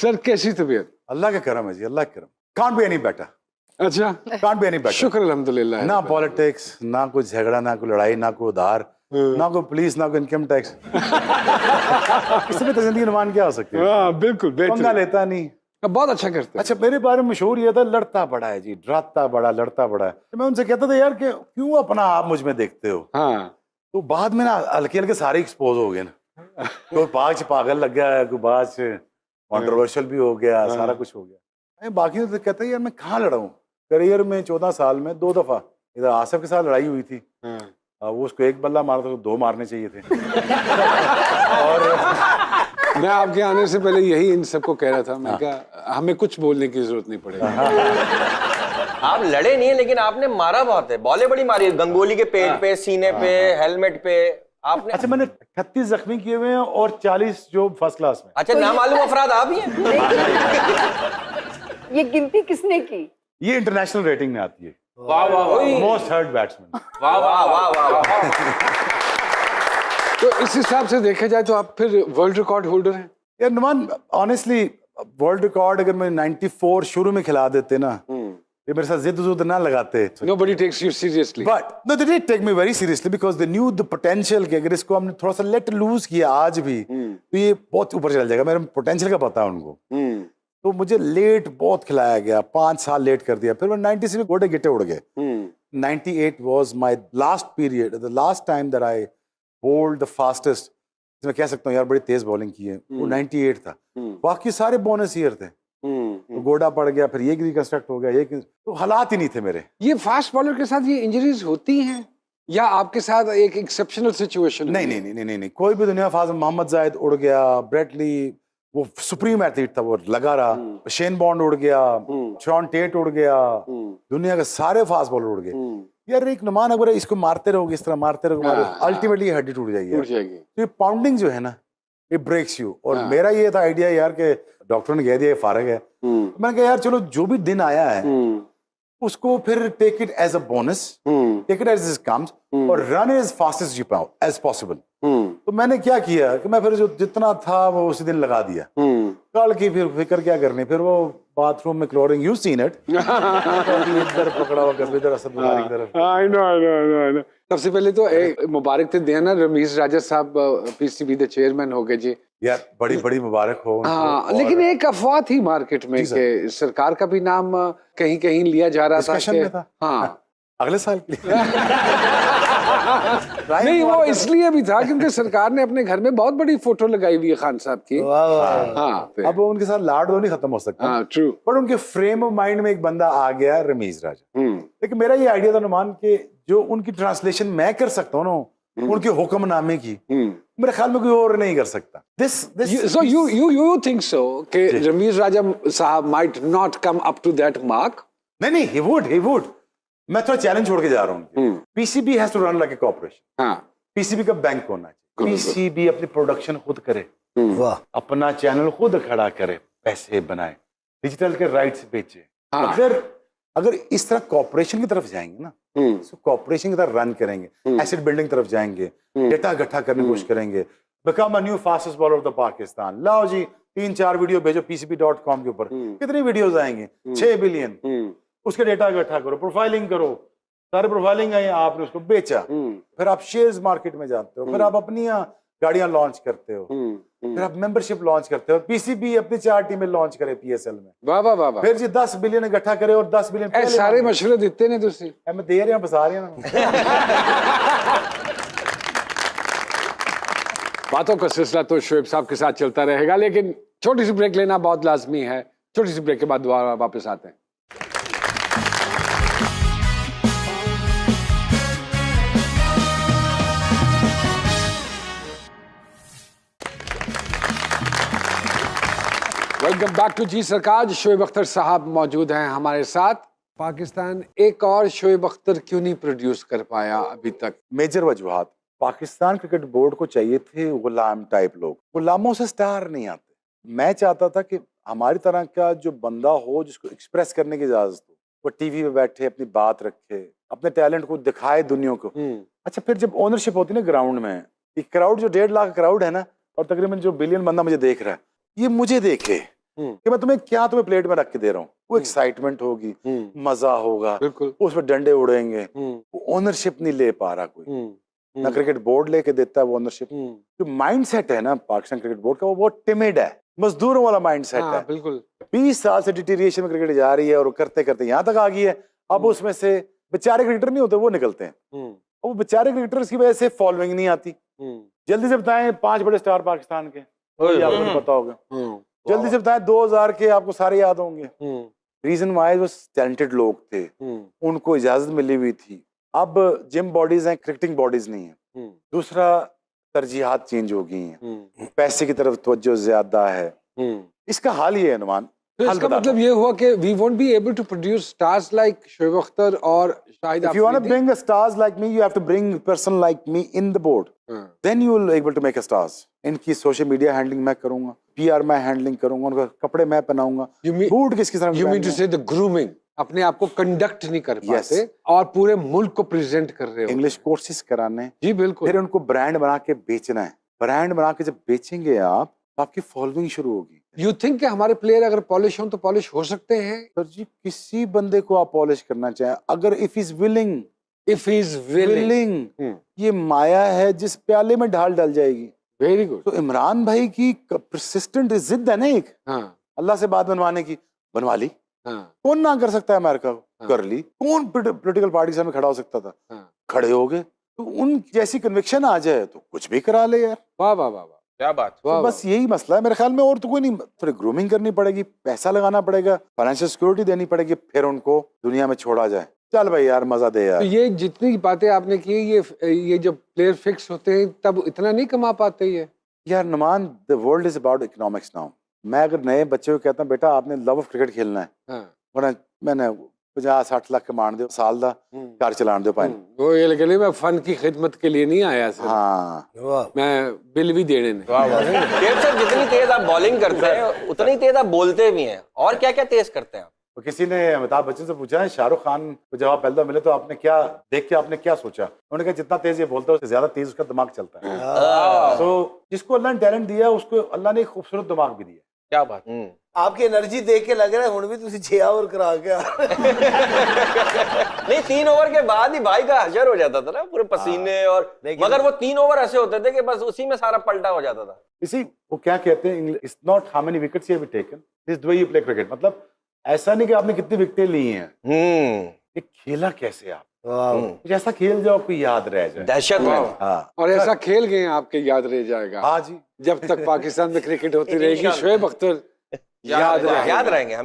Sir कैसी तबीयत? अल्लाह का करम है जी, अल्लाह का करम। कांट बी एनी बेटर, अच्छा, कांट बी एनी बेटर। शुक्र अल्हम्दुलिल्लाह। ना पॉलिटिक्स, ना कोई झगड़ा, ना कोई लड़ाई, ना कोई उधार, ना कोई पुलिस, ना कोई इनकम टैक्स। इसमें तो जिंदगी नुमान क्या हो सकती है? हाँ बिल्कुल, पंगा बेहतर। लेता नहीं। बहुत अच्छा करते हैं। अच्छा, मेरे बारे में मशहूर ये था, लड़ता बड़ा है जी, डराता बड़ा, लड़ता बड़ा है। तो मैं उनसे कहता था यार कि क्यों अपना आप मुझ में देखते हो? हाँ तो बाद में ना हल्के हल्के सारे एक्सपोज हो गए ना। कोई बाज पागल लग गया, कोई बाज कंट्रोवर्शियल भी हो गया, सारा कुछ हो गया। बाकी तो कहते हैं यार मैं कहाँ लड़ा हूँ? करियर में 14 साल में 2 दफा इधर आसिफ के साथ लड़ाई हुई थी। वो उसको एक बल्ला मारा था, 2 मारने चाहिए थे। और मैं आपके आने से पहले यही इन सबको कह रहा था, मैं कहा हमें कुछ बोलने की जरूरत नहीं पड़ेगी। आप लड़े नहीं है लेकिन आपने मारा बहुत है, बॉलें बड़ी मारी है, गंगोली के पेट पे, सीने पे, हेलमेट पे आपने। अच्छा, मैंने 38 जख्मी किए हुए हैं और 40 जो फर्स्ट क्लास में। अच्छा, नामालूम अफराद आप ही हैं? ये गिनती किसने की? ये इंटरनेशनल रेटिंग में आती है, वाह वाह वाह मोस्ट हर्ट बैट्समैन। वाह वाह वाह वाह। तो इस हिसाब से देखा जाए तो आप फिर वर्ल्ड रिकॉर्ड होल्डर हैं। यार नुमान, ऑनेस्टली वर्ल्ड रिकॉर्ड अगर मैं 94 शुरू में खिला देते ना, ये मेरे साथ जिद ना लगाते। Nobody takes you seriously. But no, they did take me very seriously because they knew the potential कि अगर इसको हमने थोड़ा सा let loose किया आज भी तो ये बहुत ऊपर चल जाएगा। मेरे पोटेंशियल का पता है उनको। तो मुझे लेट बहुत खिलाया गया, 5 साल लेट कर दिया। फिर मैं 96 में गोटे गिट्टे उड़ गए। 98 was my last period, the last time that I bowled the fastest। मैं कह सकता हूँ यार बड़ी तेज बॉलिंग की है, वो 98 था। बाकी सारे बोनस ईयर थे। तो गोडा पड़ गया, फिर ये रिकंस्ट्रक्ट हो गया, ये तो हालात ही नहीं थे मेरे। ये फास्ट बॉलर के साथ ये इंजरीज होती हैं या आपके साथ एक एक्सेप्शनल सिचुएशन? नहीं नहीं नहीं नहीं नहीं, कोई भी दुनिया फास्ट। मोहम्मद जायद उड़ गया, ब्रेटली वो सुप्रीम एथलीट था, वो लगा रहा। शेन बॉन्ड उड़ गया, शॉन टेट उड़ गया, दुनिया के सारे फास्ट बॉलर उड़ गए। यार एक नुमान अगर इसको मारते रहोगे, इस तरह मारते रहोगे, अल्टीमेटली हड्डी टूट जाएगी। तो ये पाउंडिंग जो है ना, ये ब्रेक्स यू। और मेरा ये था आइडिया यार कि डॉक्टर ने कह दिया फारग है। मैंने कहा यार चलो जो भी दिन आया है उसको फिर take it as a bonus, take it as it comes और run as fast as possible. तो मैंने क्या किया कि मैं फिर जो जितना था वो उसी दिन लगा दिया। कल की फिर फिक्र क्या करनी, फिर वो बाथरूम में क्लोरिंग, यू सीन इट, इधर पकड़ा हुआ कभी इधर, असद बुखारी की तरफ। I know. सबसे पहले तो मुबारक थे देना, रमीज राजा साहब पीसीबी के चेयरमैन हो गए जी। यार बड़ी बड़ी मुबारक हो। हाँ, लेकिन एक अफवाह थी मार्केट में कि सरकार का भी नाम कहीं कहीं लिया जा रहा था। डिस्कशन में था। हाँ अगले साल के लिए। नहीं, वो इसलिए भी था क्योंकि सरकार ने अपने घर में बहुत बड़ी फोटो लगाई हुई है खान साहब की। हाँ, अब वो उनके साथ लाड तो नहीं खत्म हो सकता। हाँ, ट्रू। पर उनके फ्रेम ऑफ माइंड में एक बंदा आ गया, रमीज राजा। लेकिन मेरा ये आइडिया था नुमान के जो उनकी ट्रांसलेशन मैं कर सकता हूँ ना, उनके हुक्मनामे की, मेरे ख्याल में कोई और नहीं कर सकता। So you think so कि रमीज राजा साहब might not come up to that mark? नहीं, he would। मैं थोड़ा चैलेंज छोड़ के जा रहा हूँ। PCB has to run like a corporation. हाँ, पीसीबी का बैंक होना चाहिए। पीसीबी अपनी प्रोडक्शन खुद करे, अपना चैनल खुद खड़ा करे, पैसे बनाए, डिजिटल के राइट्स बेचे। अगर इस तरह कॉर्पोरेशन की तरफ जाएंगे ना, कॉर्पोरेशन की तरफ रन करेंगे, एसेट बिल्डिंग की तरफ जाएंगे, डेटा इकट्ठा करने की कोशिश करेंगे, become a new fastest bowler of the Pakistan. लाओ जी 3-4 वीडियो भेजो pcb.com के ऊपर, कितनी वीडियोस आएंगे? 6 बिलियन। उसके डेटा इकट्ठा करो, प्रोफाइलिंग करो, सारे प्रोफाइलिंग है, आपने उसको बेचा, फिर आप शेयर्स मार्केट में जाते हो, फिर आप अपनी गाड़ियां लॉन्च करते हो, फिर आप मेंबरशिप लॉन्च करते हो। पीसीबी अपनी 4 टीमें लॉन्च करे पीएसएल में। वाह वाह वाह। फिर जी 10 बिलियन इकट्ठा करे और 10 बिलियन सारे मशवरे देते ने तुसी। मैं दे रहा बसा रहे हैं। बातों का सिलसिला तो शोएब साहब के साथ चलता रहेगा, लेकिन छोटी सी ब्रेक लेना बहुत लाजमी है। छोटी सी ब्रेक के बाद दोबारा वापस आते हैं। वेलकम बैक टू जी सरकार। शोएब अख्तर साहब मौजूद हैं हमारे साथ। पाकिस्तान एक और शोएब अख्तर क्यों नहीं प्रोड्यूस कर पाया अभी तक? मेजर वजूहात। पाकिस्तान क्रिकेट बोर्ड को चाहिए थे गुलाम टाइप लोग, गुलामों से स्टार नहीं आते। मैं चाहता था कि हमारी तरह का जो बंदा हो जिसको एक्सप्रेस करने की इजाजत हो, वो टीवी पे बैठे अपनी बात रखे, अपने टैलेंट को दिखाए दुनिया को। अच्छा, फिर जब ओनरशिप होती है ना ग्राउंड में, एक क्राउड जो 1.5 लाख क्राउड है ना, और तकरीबन जो बिलियन बंदा मुझे देख रहा है, ये मुझे देखे, कि मैं तुम्हें प्लेट में रख के दे रहा हूँ। वो एक्साइटमेंट होगी, मजा होगा, बिल्कुल। उसमें डंडे उड़ेंगे, ओनरशिप नहीं ले पा रहा कोई, ना क्रिकेट बोर्ड लेके देता है वो ओनरशिप। जो माइंडसेट है ना पाकिस्तान क्रिकेट बोर्ड का, वो बहुत टिमिड है, मजदूरों वाला माइंडसेट है। बिल्कुल। 20 साल से डिटीरिएशन में क्रिकेट जा रही है और करते करते यहाँ तक आ गई है। अब उसमें से बेचारे क्रिकेटर नहीं होते, वो निकलते हैं। वो बेचारे क्रिकेटर्स की वजह से फॉलोइंग नहीं आती। जल्दी से बताएं 5 बड़े स्टार पाकिस्तान के, आपको नहीं पता होगा। जल्दी से बताएं 2000 के, आपको सारे याद होंगे। रीजन वाइज वो टैलेंटेड लोग थे, उनको इजाजत मिली हुई थी। अब जिम बॉडीज हैं, क्रिकेटिंग बॉडीज नहीं है। दूसरा, तरजीहात चेंज हो गई हैं, पैसे की तरफ तवज्जो ज्यादा है। इसका हाल ये है नुमान, तो इसका मतलब ये हुआ कि we won't be able to produce stars like Shoaib Akhtar और Shahid If you want to Afridi. bring a stars like me, you have to bring a person like me in the board. Then you will able to make a stars. इनकी social media handling मैं करूंगा, PR मैं handling करूंगा, उनका कपड़े मैं पहनाऊंगा, boot किसकी तरह You mean to say the grooming, अपने आप को कंडक्ट नहीं कर पाते और पूरे मुल्क को प्रेजेंट कर रहे हो। इंग्लिश कोर्सेज कराने, जी बिल्कुल। फिर उनको ब्रांड बना के बेचना है। ब्रांड बना के जब बेचेंगे आप, तो आपकी फॉलोइंग शुरू होगी। यू थिंक कि हमारे प्लेयर अगर पॉलिश हो तो पॉलिश हो सकते हैं? सर जी, किसी बंदे को आप पॉलिश करना चाहें, अगर इफ इज विलिंग, ये माया है जिस प्याले में ढाल डाल जाएगी। Very good. तो इमरान भाई की परसिस्टेंट जिद है ना एक, अल्लाह से बात बनवाने की, बनवा ली। कौन ना कर सकता है अमेरिका को, कर ली। कौन पॉलिटिकल पार्टी सामने खड़ा हो सकता था, खड़े हो गए। तो उन जैसी कन्विक्शन आ जाए तो कुछ भी करा ले यार। वाह वाह वाह, क्या बात। तो बस यही मसला है मेरे ख्याल में, और तो कोई नहीं। थोड़ी ग्रूमिंग करनी पड़ेगी, पैसा लगाना पड़ेगा, फाइनेंशियल सिक्योरिटी देनी पड़ेगी, फिर उनको दुनिया में छोड़ा जाए। चल भाई यार, मजा दे यार। तो ये जितनी बातें आपने की, ये जब प्लेयर फिक्स होते हैं तब इतना नहीं कमा पाते ये यार Numan, the world is about economics now. मैं अगर नए बच्चे को कहता हूँ बेटा आपने लव ऑफ क्रिकेट खेलना है, वरना मैंने 50-60 लाख कमान दो साल दा, कार चलान दो पाए। वो ये लगे मैं फन की खिदमत के लिए नहीं आया सर। हाँ, मैं बिल भी देने नहीं। सर जितनी तेज आप बॉलिंग करते हैं उतनी तेज आप बोलते भी हैं, और क्या क्या तेज करते हैं आप? तो किसी ने अमिताभ बच्चन से पूछा है, शाहरुख खान को जवाब पहले मिले तो आपने क्या देख के आपने क्या सोचा? उन्होंने कहा जितना तेज ये बोलता है उससे ज्यादा तेज उसका दिमाग चलता है। तो जिसको अल्लाह ने टैलेंट दिया उसको अल्लाह ने एक खूबसूरत दिमाग भी दिया। क्या बात। आपकी एनर्जी देख के लग रहा है हुण भी तुसी 6 ओवर करा के नहीं, 3 ओवर के बाद ही भाई का हशर हो जाता था ना, पूरे पसीने और, मगर वो 3 ओवर ऐसे होते थे कि बस उसी में सारा पलटा हो जाता था। इसी वो क्या कहते हैं, it's not how many wickets you have taken, this the way you play cricket. मतलब ऐसा नहीं कि आपने कितनी विकेटें ली हैं, ये खेला कैसे आप, कुछ ऐसा खेल जाओ कोई याद रह जाए। दहशत में। हाँ, और ऐसा खेल गए आपके याद रह जाएगा। हाँ जी, जब तक पाकिस्तान में क्रिकेट होती रहेगी शोएब अख्तर याद रहेंगे हमें।